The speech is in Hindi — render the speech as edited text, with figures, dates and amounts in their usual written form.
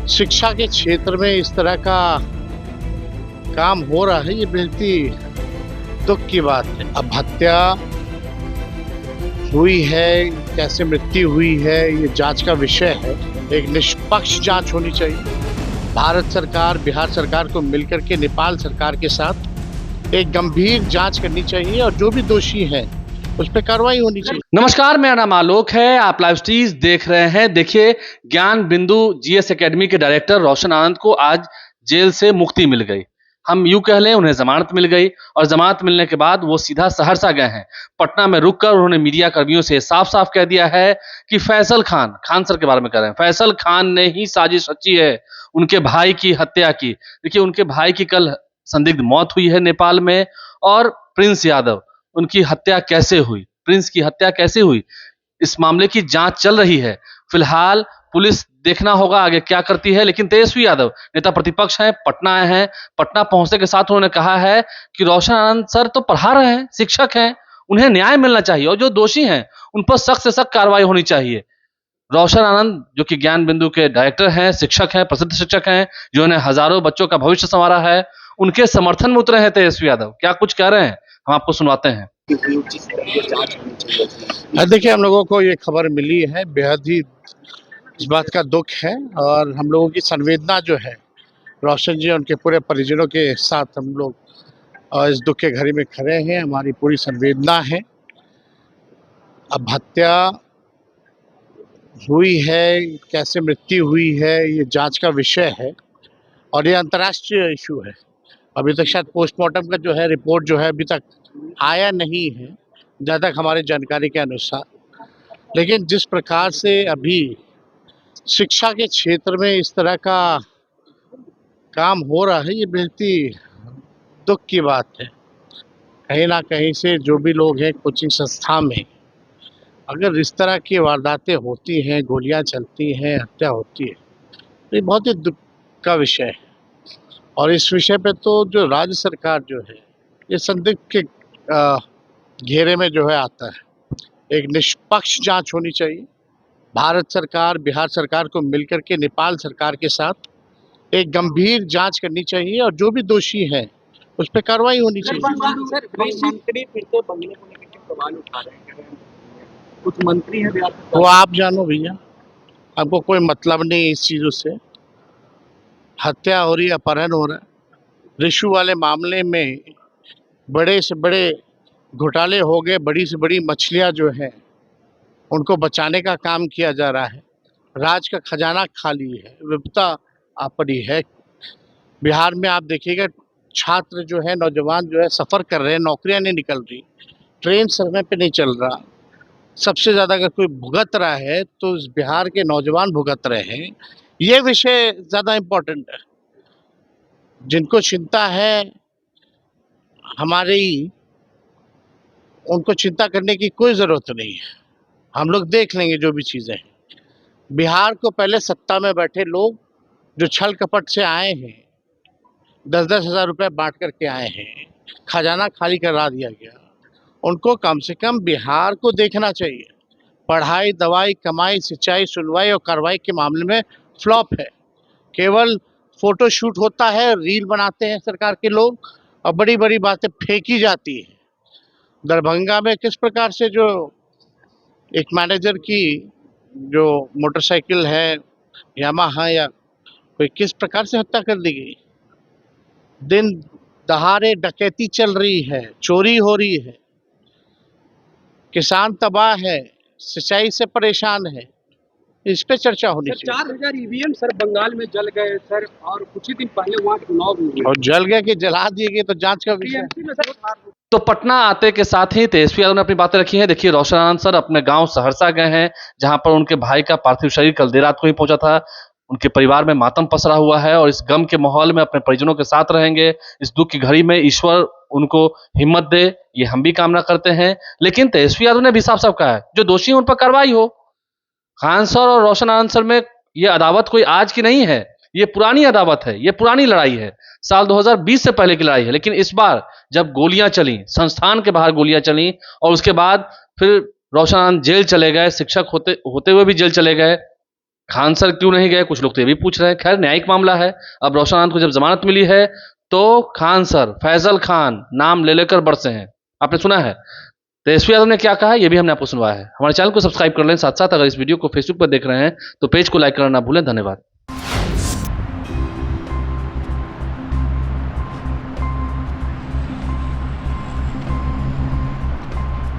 शिक्षा के क्षेत्र में इस तरह का काम हो रहा है, ये बेहद ही दुख की बात है। अब हत्या हुई है, कैसे मृत्यु हुई है, ये जांच का विषय है। एक निष्पक्ष जांच होनी चाहिए। भारत सरकार, बिहार सरकार को मिलकर के नेपाल सरकार के साथ एक गंभीर जांच करनी चाहिए और जो भी दोषी हैं उस पर कार्रवाई होनी चाहिए। नमस्कार, मेरा नाम आलोक है। आप लाइव स्ट्रीज देख रहे हैं। देखिए, ज्ञान बिंदु जीएस एकेडमी के डायरेक्टर रोशन आनंद को आज जेल से मुक्ति मिल गई। हम यूं कह लें, उन्हें जमानत मिल गई और जमानत मिलने के बाद वो सीधा सहरसा गए हैं। पटना में रुककर उन्होंने मीडिया कर्मियों से साफ साफ कह दिया है कि फैसल खान सर के बारे में कह रहे हैं, फैसल खान ने ही साजिश रची है उनके भाई की हत्या की। देखिए, उनके भाई की कल संदिग्ध मौत हुई है नेपाल में, और प्रिंस यादव, उनकी हत्या कैसे हुई, प्रिंस की हत्या कैसे हुई, इस मामले की जांच चल रही है। फिलहाल पुलिस देखना होगा आगे क्या करती है। लेकिन तेजस्वी यादव नेता प्रतिपक्ष हैं, पटना आए हैं। पटना पहुंचने के साथ उन्होंने कहा है कि रोशन आनंद सर तो पढ़ा रहे हैं, शिक्षक हैं, उन्हें न्याय मिलना चाहिए और जो दोषी हैं उन पर सख्त से सख्त कार्रवाई होनी चाहिए। रोशन आनंद जो कि ज्ञान बिंदु के डायरेक्टर हैं, शिक्षक हैं, प्रसिद्ध शिक्षक हैं, जिन्होंने हजारों बच्चों का भविष्य संवारा है, उनके समर्थन में उतरे हैं तेजस्वी यादव। क्या कुछ कह रहे हैं, हम आपको सुनवाते हैं। देखिए, हम लोगों को ये खबर मिली है, बेहद ही इस बात का दुख है और हम लोगों की संवेदना जो है रोशन जी और उनके पूरे परिजनों के साथ हम लोग इस दुख के घड़ी में खड़े हैं। हमारी पूरी संवेदना है। अब हत्या हुई है, कैसे मृत्यु हुई है, ये जांच का विषय है और ये अंतर्राष्ट्रीय इशू है। अभी तक शायद पोस्टमार्टम का जो है रिपोर्ट जो है अभी तक आया नहीं है, जहाँ तक हमारी जानकारी के अनुसार। लेकिन जिस प्रकार से अभी शिक्षा के क्षेत्र में इस तरह का काम हो रहा है, ये बेहद ही दुख की बात है। कहीं ना कहीं से जो भी लोग हैं कोचिंग संस्था में, अगर इस तरह की वारदातें होती हैं, गोलियां चलती हैं, हत्या होती है, तो ये बहुत ही दुख का विषय है। और इस विषय पे तो जो राज्य सरकार जो है ये संदिग्ध के घेरे में जो है आता है। एक निष्पक्ष जांच होनी चाहिए। भारत सरकार, बिहार सरकार को मिलकर के नेपाल सरकार के साथ एक गंभीर जांच करनी चाहिए और जो भी दोषी हैं उस पर कार्रवाई होनी चाहिए। मंत्री फिर से बंगले को लेकर के सवाल उठा रहे हैं, कुछ मंत्री हैं बिहार वो आप जानो भैया, आपको कोई मतलब नहीं इस चीज़ों से। हत्या हो रही है, अपहरण हो रहा है, रिश्वत वाले मामले में बड़े से बड़े घोटाले हो गए, बड़ी से बड़ी मछलियां जो हैं उनको बचाने का काम किया जा रहा है। राज का खजाना खाली है, विपदा आ पड़ी है। बिहार में आप देखिएगा, छात्र जो है, नौजवान जो है सफ़र कर रहे हैं, नौकरियां नहीं निकल रही, ट्रेन समय पे नहीं चल रहा। सबसे ज़्यादा अगर कोई भुगत रहा है तो इस बिहार के नौजवान भुगत रहे हैं। ये विषय ज़्यादा इम्पोर्टेंट है। जिनको चिंता है हमारी, उनको चिंता करने की कोई ज़रूरत नहीं है। हम लोग देख लेंगे जो भी चीज़ें हैं। बिहार को पहले सत्ता में बैठे लोग जो छल कपट से आए हैं, 10-10 हज़ार रुपये बांट करके आए हैं, खजाना खाली करा दिया गया, उनको कम से कम बिहार को देखना चाहिए। पढ़ाई, दवाई, कमाई, सिंचाई, सुनवाई और कार्रवाई के मामले में फ्लॉप है। केवल फोटो शूट होता है, रील बनाते हैं सरकार के लोग और बड़ी बड़ी बातें फेंकी जाती है। दरभंगा में किस प्रकार से जो एक मैनेजर की जो मोटरसाइकिल है, यामाहा या कोई, किस प्रकार से हत्या कर दी गई। दिन दहाड़े डकैती चल रही है, चोरी हो रही है, किसान तबाह है, सिंचाई से परेशान है। इस पे चर्चा होनी चाहिए। 4000 ईवीएम सर बंगाल में जल गए सर, और कुछ ही दिन पहले वहाँ चुनाव हुए और जल गए कि जला दिए गए, तो जांच का विषय। तो पटना आते के साथ ही तेजस्वी यादव ने अपनी बातें रखी हैं। देखिए, रोशन आनंद सर अपने गांव सहरसा गए हैं, जहां पर उनके भाई का पार्थिव शरीर कल देर रात को ही पहुंचा था। उनके परिवार में मातम पसरा हुआ है और इस गम के माहौल में अपने परिजनों के साथ रहेंगे। इस दुख की घड़ी में ईश्वर उनको हिम्मत दे, ये हम भी कामना करते हैं। लेकिन तेजस्वी यादव ने भी साफ साफ कहा है, जो दोषी हैं उन पर कार्रवाई हो। खान सर और रोशन आनंद सर में ये अदावत कोई आज की नहीं है, ये पुरानी अदावत है, ये पुरानी लड़ाई है, साल 2020 से पहले की लड़ाई है। लेकिन इस बार जब गोलियां चली, संस्थान के बाहर गोलियां चली और उसके बाद फिर रोशन आनंद जेल चले गए, शिक्षक होते हुए भी जेल चले गए, खान सर क्यों नहीं गए, कुछ लोग तो ये भी पूछ रहे हैं। खैर न्यायिक मामला है। अब रोशन आनंद को जब जमानत मिली है तो खान सर, फैजल खान नाम ले लेकर बरसे हैं। आपने सुना है तेजस्वी यादव ने क्या कहा, ये भी हमने आपको सुनवाया है। हमारे चैनल को सब्सक्राइब कर लें, साथ साथ अगर इस वीडियो को फेसबुक पर देख रहे हैं तो पेज को लाइक करना ना भूलें। धन्यवाद।